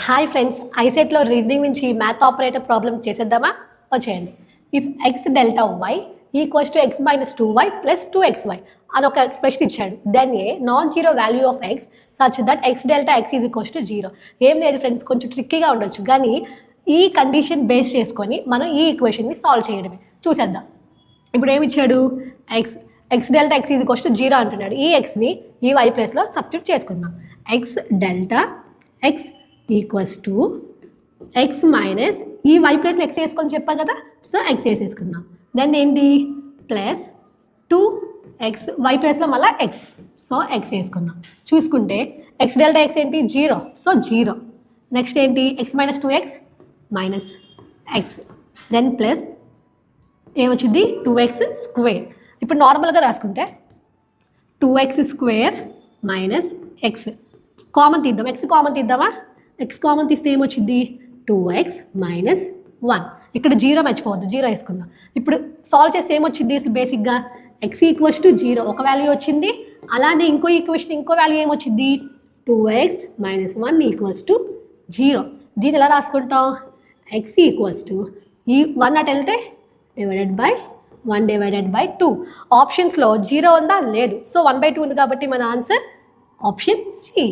Hi friends, ఐసెట్లో reasoning నుంచి math operator problem చేసేద్దామా? వచ్చేయండి. If x delta y equals to x minus 2y plus 2xy అని ఒక ఎక్స్ప్రెషన్ ఇచ్చాడు. Then a non zero value of x such that x delta x is equals to 0. ఏం లేదు friends, కొంచెం ట్రిక్కీగా ఉండొచ్చు, కానీ ఈ కండిషన్ బేస్ చేసుకొని మనం ఈ ఈక్వేషన్ని సాల్వ్ చేయడమే. చూసేద్దాం. ఇప్పుడు ఏమి ఇచ్చాడు? X delta x is equals to 0 అంటున్నాడు. ఈ ఎక్స్ని ఈ వై ప్లస్లో సబ్స్టిట్యూట్ చేసుకుందాం. X delta X equals to x minus ఈ వై ప్లస్లో ఎక్స్ వేసుకొని చెప్పా కదా, సో ఎక్స్ వేసేసుకుందాం. దెన్ ఏంటి? ప్లస్ 2x వై ప్లస్లో మళ్ళీ ఎక్స్, సో ఎక్స్ వేసుకుందాం. చూసుకుంటే ఎక్స్ డెల్టా ఎక్స్ ఏంటి? 0, సో 0. నెక్స్ట్ ఏంటి? X minus 2x minus x, then plus ఏమొచ్చింది? 2x square. ఇప్పుడు నార్మల్గా రాసుకుంటే 2x square minus x common తీద్దాం. ఎక్స్ కామన్ తీద్దామా? ఎక్స్ కామన్ తీస్తే ఏమొచ్చింది? 2x minus 1. ఇక్కడ 0 మర్చిపోవద్దు, 0 వేసుకుందాం. ఇప్పుడు సాల్వ్ చేస్తే ఏమొచ్చింది? బేసిక్గా ఎక్స్ ఈక్వల్స్ టు 0 ఒక వాల్యూ వచ్చింది. అలానే ఇంకో ఈక్వేషన్ ఇంకో వాల్యూ ఏమొచ్చింది? 2x minus 1 equals to 0. దీన్ని ఎలా రాసుకుంటాం? ఎక్స్ ఈక్వల్స్ టు ఈ 1 అటు వెళ్తే డివైడెడ్ బై 1 డివైడెడ్ బై 2. ఆప్షన్స్లో 0 ఉందా? లేదు. సో 1/2 ఉంది కాబట్టి మన ఆన్సర్ ఆప్షన్ సి.